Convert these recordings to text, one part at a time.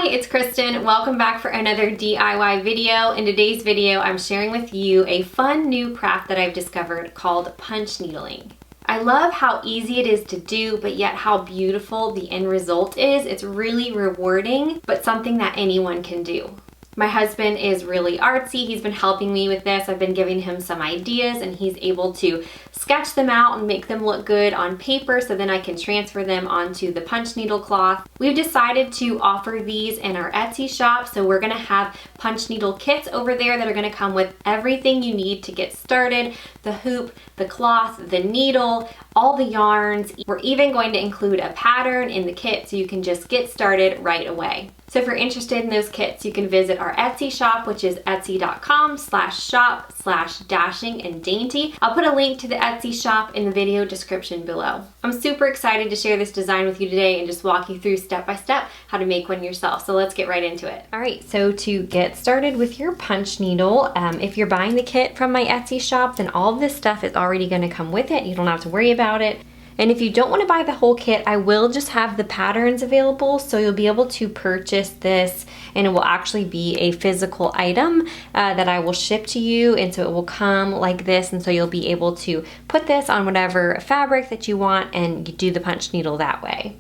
it's Kristen. Welcome back for another DIY video. In today's video, I'm sharing with you a fun new craft that I've discovered called punch needling. I love how easy it is to do, but yet how beautiful the end result is. It's really rewarding, but something that anyone can do. My husband is really artsy. He's been helping me with this. I've been giving him some ideas and he's able to sketch them out and make them look good on paper so then I can transfer them onto the punch needle cloth. We've decided to offer these in our Etsy shop, so we're gonna have punch needle kits over there that are gonna come with everything you need to get started: the hoop, the cloth, the needle, all the yarns. We're even going to include a pattern in the kit so you can just get started right away. So if you're interested in those kits, you can visit our Etsy shop, which is etsy.com/shop/dashing and dainty. I'll put a link to the Etsy shop in the video description below. I'm super excited to share this design with you today and just walk you through step by step how to make one yourself. So let's get right into it. All right, so to get started with your punch needle, if you're buying the kit from my Etsy shop, then all of this stuff is already gonna come with it. You don't have to worry about it. And if you don't want to buy the whole kit, I will just have the patterns available, so you'll be able to purchase this and it will actually be a physical item that I will ship to you, and so it will come like this, and so you'll be able to put this on whatever fabric that you want and you do the punch needle that way.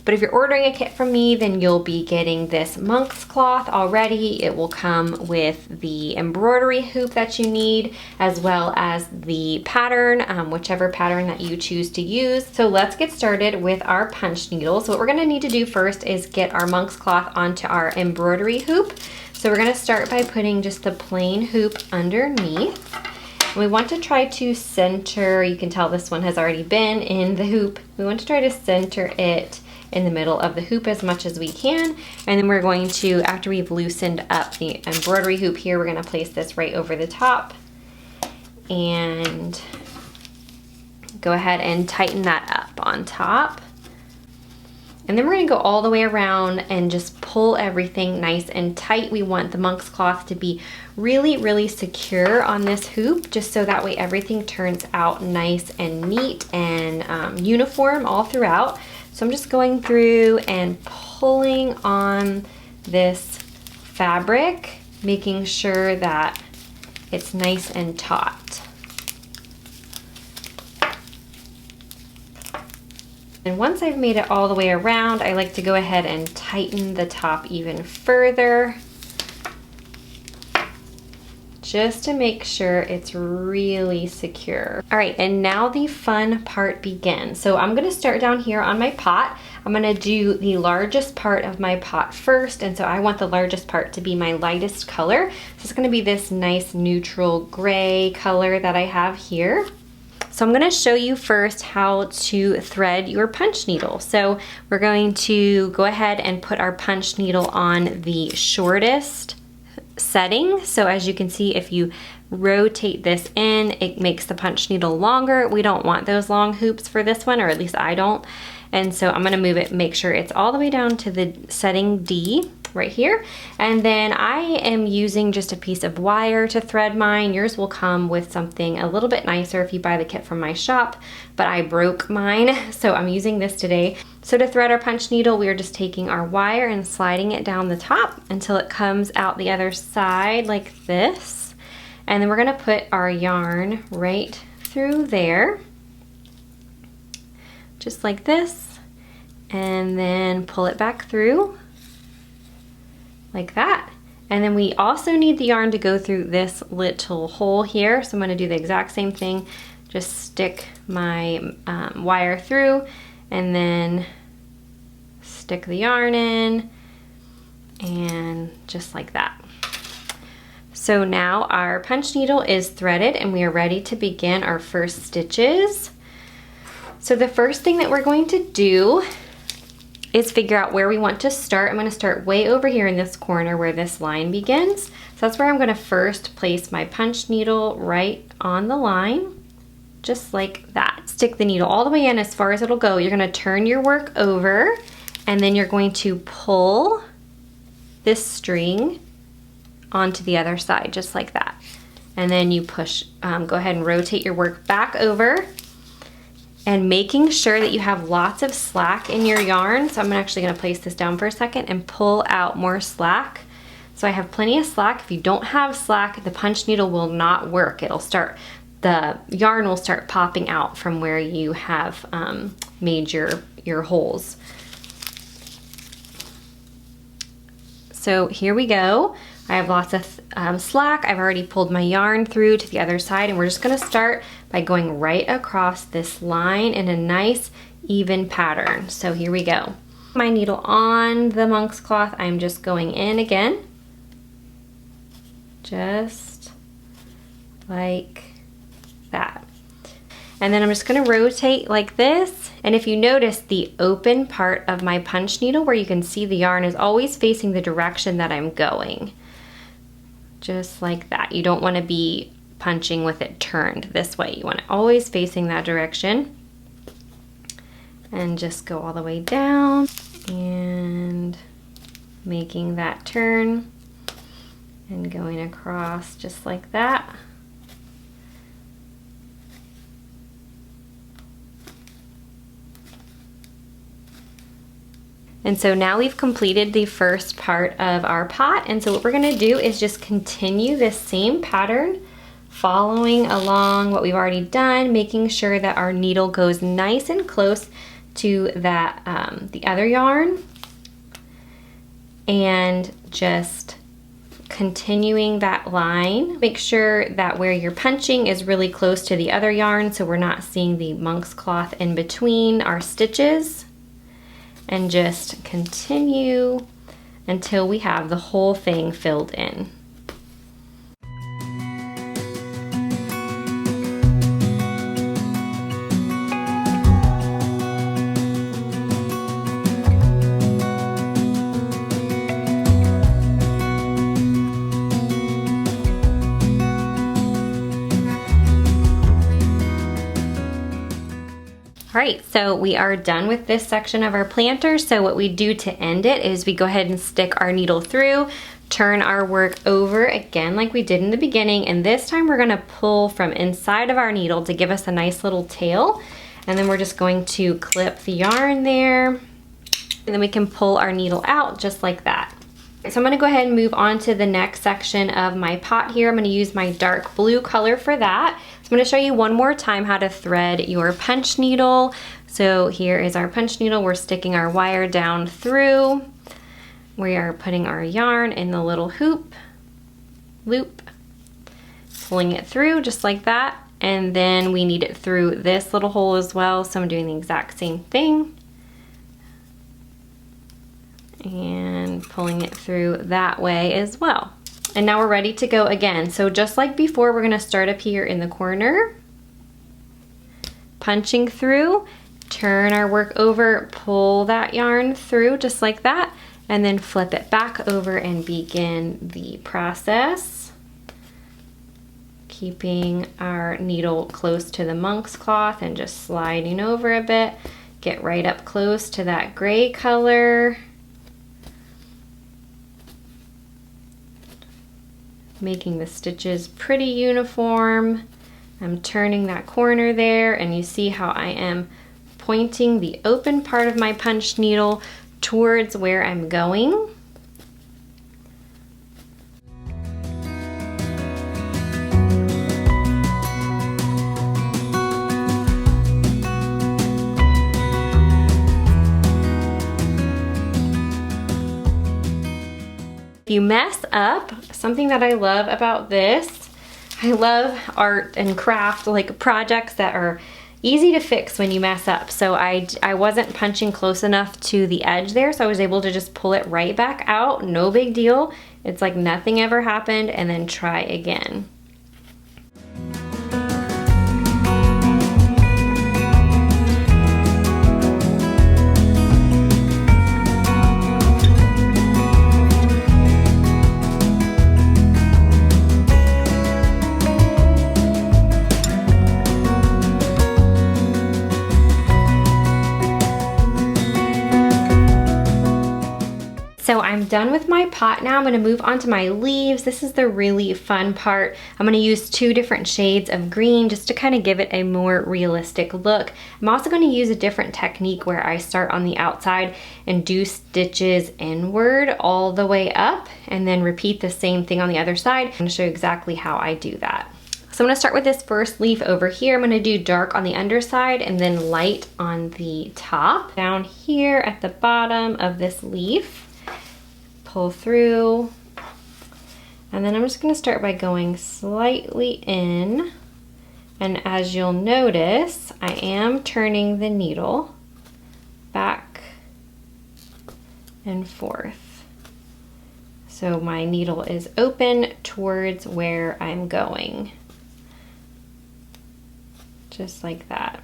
But if you're ordering a kit from me, then you'll be getting this monk's cloth already. It will come with the embroidery hoop that you need, as well as the pattern, whichever pattern that you choose to use. So let's get started with our punch needle. So what we're gonna need to do first is get our monk's cloth onto our embroidery hoop. So we're gonna start by putting just the plain hoop underneath. We want to try to center, you can tell this one has already been in the hoop. We want to try to center it in the middle of the hoop as much as we can. And then we're going to, after we've loosened up the embroidery hoop here, we're gonna place this right over the top and go ahead and tighten that up on top. And then we're gonna go all the way around and just pull everything nice and tight. We want the monk's cloth to be really, really secure on this hoop, just so that way everything turns out nice and neat and uniform all throughout. So I'm just going through and pulling on this fabric, making sure that it's nice and taut. And once I've made it all the way around, I like to go ahead and tighten the top even further, just to make sure it's really secure. All right, and now the fun part begins. So I'm gonna start down here on my pot. I'm gonna do the largest part of my pot first, and so I want the largest part to be my lightest color. So it's gonna be this nice neutral gray color that I have here. So I'm gonna show you first how to thread your punch needle. So we're going to go ahead and put our punch needle on the shortest setting. So as you can see, if you rotate this in, it makes the punch needle longer. We don't want those long hoops for this one, or at least I don't. And so I'm gonna move it, make sure it's all the way down to the setting D right here. And then I am using just a piece of wire to thread mine. Yours will come with something a little bit nicer if you buy the kit from my shop, but I broke mine, so I'm using this today. So to thread our punch needle, we are just taking our wire and sliding it down the top until it comes out the other side like this. And then we're gonna put our yarn right through there, just like this, and then pull it back through like that. And then we also need the yarn to go through this little hole here. So I'm gonna do the exact same thing, just stick my wire through and then stick the yarn in, and just like that. So now our punch needle is threaded and we are ready to begin our first stitches. So the first thing that we're going to do is figure out where we want to start. I'm gonna start way over here in this corner where this line begins. So that's where I'm gonna first place my punch needle, right on the line, just like that. Stick the needle all the way in as far as it'll go. You're gonna turn your work over, and then you're going to pull this string onto the other side, just like that. And then you push, go ahead and rotate your work back over, and making sure that you have lots of slack in your yarn. So I'm actually gonna place this down for a second and pull out more slack. So I have plenty of slack. If you don't have slack, the punch needle will not work. The yarn will start popping out from where you have made your holes. So here we go. I have lots of slack. I've already pulled my yarn through to the other side, and we're just gonna start by going right across this line in a nice even pattern. So here we go. My needle on the monk's cloth, I'm just going in again. Just like that. And then I'm just gonna rotate like this. And if you notice, the open part of my punch needle where you can see the yarn is always facing the direction that I'm going. Just like that. You don't wanna be punching with it turned this way. You want it always facing that direction. And just go all the way down and making that turn and going across just like that. And so now we've completed the first part of our pot, and so what we're gonna do is just continue this same pattern, following along what we've already done, making sure that our needle goes nice and close to that the other yarn, and just continuing that line. Make sure that where you're punching is really close to the other yarn so we're not seeing the monk's cloth in between our stitches. And just continue until we have the whole thing filled in. All right, so we are done with this section of our planter. So what we do to end it is we go ahead and stick our needle through, turn our work over again like we did in the beginning, and this time we're gonna pull from inside of our needle to give us a nice little tail. And then we're just going to clip the yarn there, and then we can pull our needle out just like that. So I'm gonna go ahead and move on to the next section of my pot here. I'm gonna use my dark blue color for that. I'm going to show you one more time how to thread your punch needle. So here is our punch needle. We're sticking our wire down through. We are putting our yarn in the little loop, pulling it through just like that. And then we need it through this little hole as well. So I'm doing the exact same thing. And pulling it through that way as well. And now we're ready to go again. So just like before, we're gonna start up here in the corner, punching through, turn our work over, pull that yarn through just like that, and then flip it back over and begin the process. Keeping our needle close to the monk's cloth and just sliding over a bit. Get right up close to that gray color. Making the stitches pretty uniform. I'm turning that corner there, and you see how I am pointing the open part of my punch needle towards where I'm going. If you mess up, something that I love about this, I love art and craft, like projects that are easy to fix when you mess up. So I wasn't punching close enough to the edge there, so I was able to just pull it right back out, no big deal. It's like nothing ever happened, and then try again. So I'm done with with my pot now. I'm gonna move on to my leaves. This is the really fun part. I'm gonna use 2 different shades of green just to kind of give it a more realistic look. I'm also gonna use a different technique where I start on the outside and do stitches inward all the way up and then repeat the same thing on the other side. I'm gonna show you exactly how I do that. So I'm gonna start with this first leaf over here. I'm gonna do dark on the underside and then light on the top. Down here at the bottom of this leaf, pull through, and then I'm just gonna start by going slightly in. And as you'll notice, I am turning the needle back and forth. So my needle is open towards where I'm going. Just like that.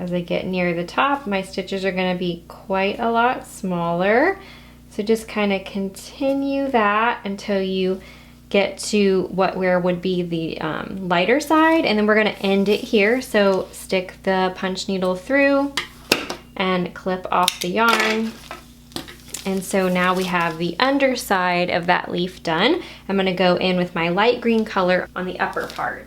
As I get near the top, my stitches are going to be quite a lot smaller. So just kind of continue that until you get to where would be the lighter side, and then we're going to end it here. So stick the punch needle through and clip off the yarn. And so now we have the underside of that leaf done. I'm going to go in with my light green color on the upper part.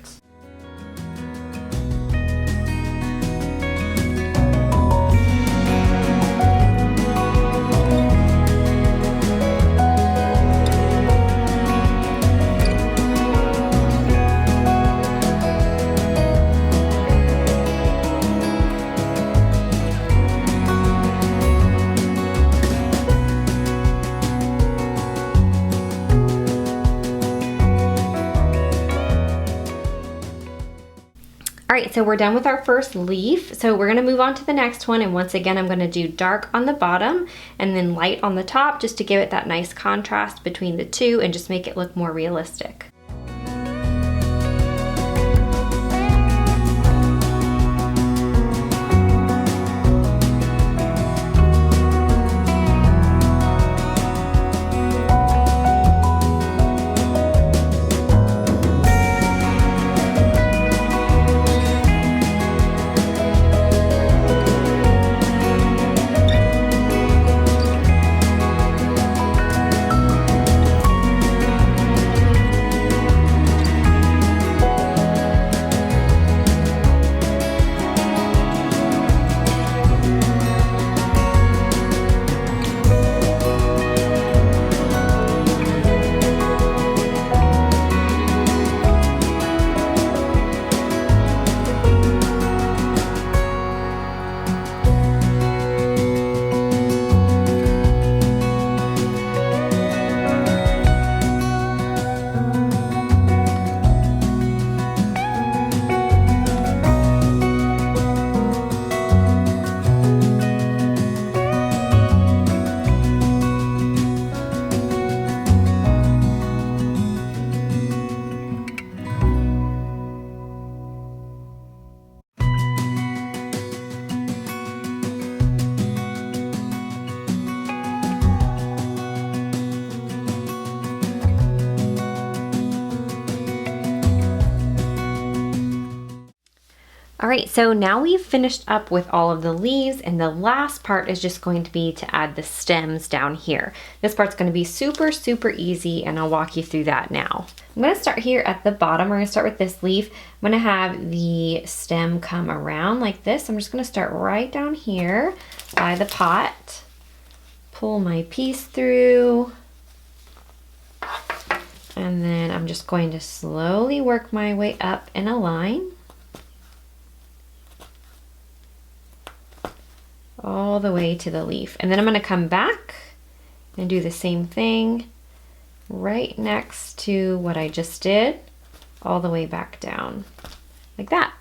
All right, so we're done with our first leaf. So we're gonna move on to the next one. And once again, I'm gonna do dark on the bottom and then light on the top just to give it that nice contrast between the two and just make it look more realistic. All right, so now we've finished up with all of the leaves, and the last part is just going to be to add the stems down here. This part's gonna be super, super easy, and I'll walk you through that now. I'm gonna start here at the bottom. We're gonna start with this leaf. I'm gonna have the stem come around like this. I'm just gonna start right down here by the pot. Pull my piece through. And then I'm just going to slowly work my way up in a line. All the way to the leaf. And then I'm going to come back and do the same thing right next to what I just did, all the way back down like that.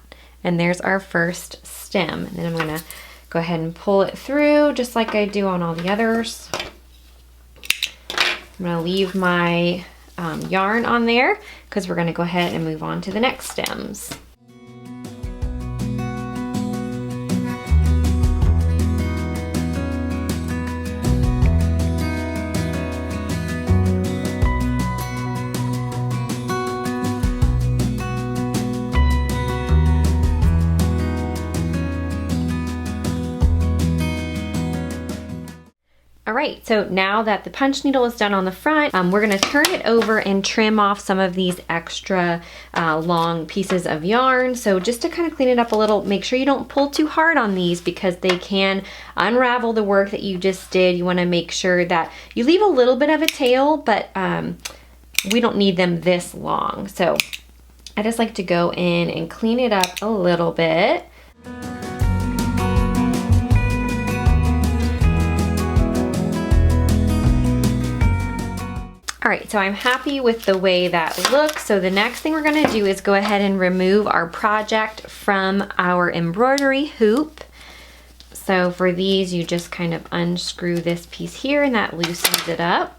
And there's our first stem. And then I'm going to go ahead and pull it through just like I do on all the others. I'm going to leave my yarn on there because we're gonna go ahead and move on to the next stems. All right, so now that the punch needle is done on the front, we're gonna turn it over and trim off some of these extra long pieces of yarn. So just to kind of clean it up a little, make sure you don't pull too hard on these because they can unravel the work that you just did. You wanna make sure that you leave a little bit of a tail, but we don't need them this long. So I just like to go in and clean it up a little bit. All right, so I'm happy with the way that looks. So the next thing we're gonna do is go ahead and remove our project from our embroidery hoop. So for these, you just kind of unscrew this piece here and that loosens it up.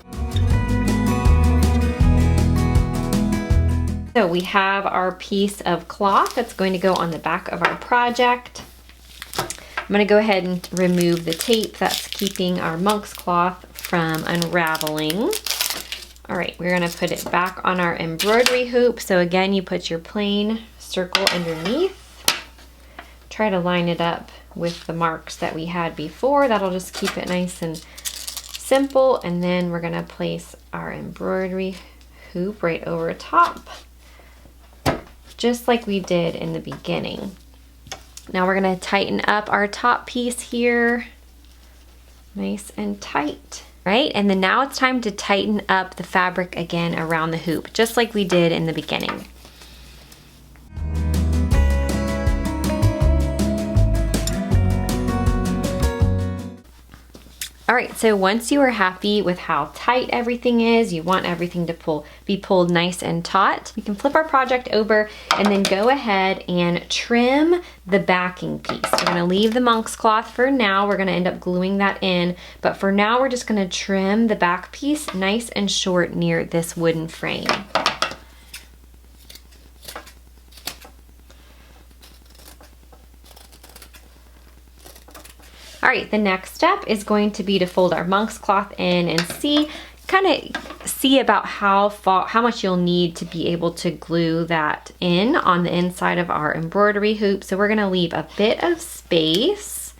So we have our piece of cloth that's going to go on the back of our project. I'm gonna go ahead and remove the tape that's keeping our monk's cloth from unraveling. All right, we're gonna put it back on our embroidery hoop. So again, you put your plain circle underneath. Try to line it up with the marks that we had before. That'll just keep it nice and simple. And then we're gonna place our embroidery hoop right over top, just like we did in the beginning. Now we're gonna tighten up our top piece here, nice and tight. Right, and then now it's time to tighten up the fabric again around the hoop, just like we did in the beginning. All right, so once you are happy with how tight everything is, you want everything to be pulled nice and taut, we can flip our project over and then go ahead and trim the backing piece. We're gonna leave the monk's cloth for now. We're gonna end up gluing that in, but for now we're just gonna trim the back piece nice and short near this wooden frame. All right, the next step is going to be to fold our monk's cloth in and kind of see about how much you'll need to be able to glue that in on the inside of our embroidery hoop. So we're gonna leave a bit of space,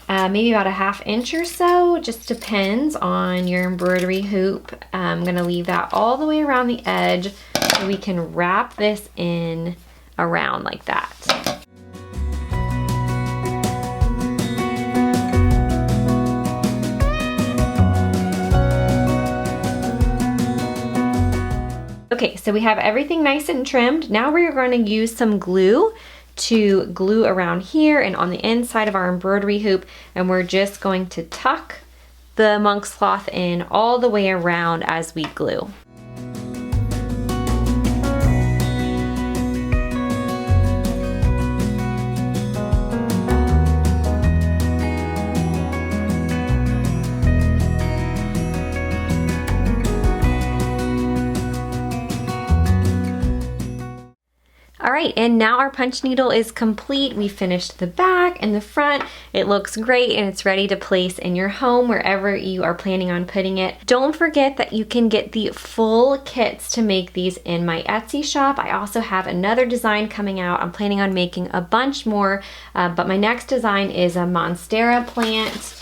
maybe about a ½ inch or so, just depends on your embroidery hoop. I'm gonna leave that all the way around the edge so we can wrap this in around like that. Okay, so we have everything nice and trimmed. Now we're going to use some glue to glue around here and on the inside of our embroidery hoop, and we're just going to tuck the monk's cloth in all the way around as we glue. All right, and now our punch needle is complete. We finished the back and the front. It looks great and it's ready to place in your home wherever you are planning on putting it. Don't forget that you can get the full kits to make these in my Etsy shop. I also have another design coming out. I'm planning on making a bunch more, but my next design is a Monstera plant,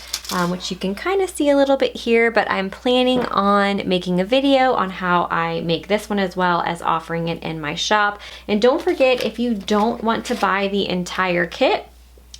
which you can kind of see a little bit here, but I'm planning on making a video on how I make this one as well as offering it in my shop. And don't forget, if you don't want to buy the entire kit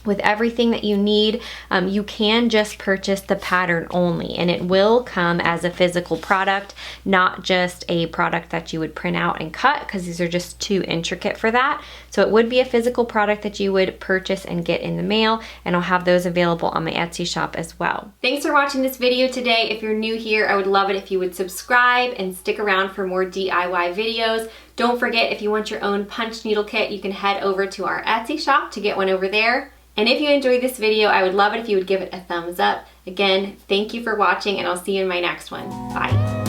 with everything that you need, you can just purchase the pattern only, and it will come as a physical product, not just a product that you would print out and cut, because these are just too intricate for that. So it would be a physical product that you would purchase and get in the mail, and I'll have those available on my Etsy shop as well. Thanks for watching this video today. If you're new here, I would love it if you would subscribe and stick around for more DIY videos. Don't forget, if you want your own punch needle kit, you can head over to our Etsy shop to get one over there. And if you enjoyed this video, I would love it if you would give it a thumbs up. Again, thank you for watching, and I'll see you in my next one. Bye.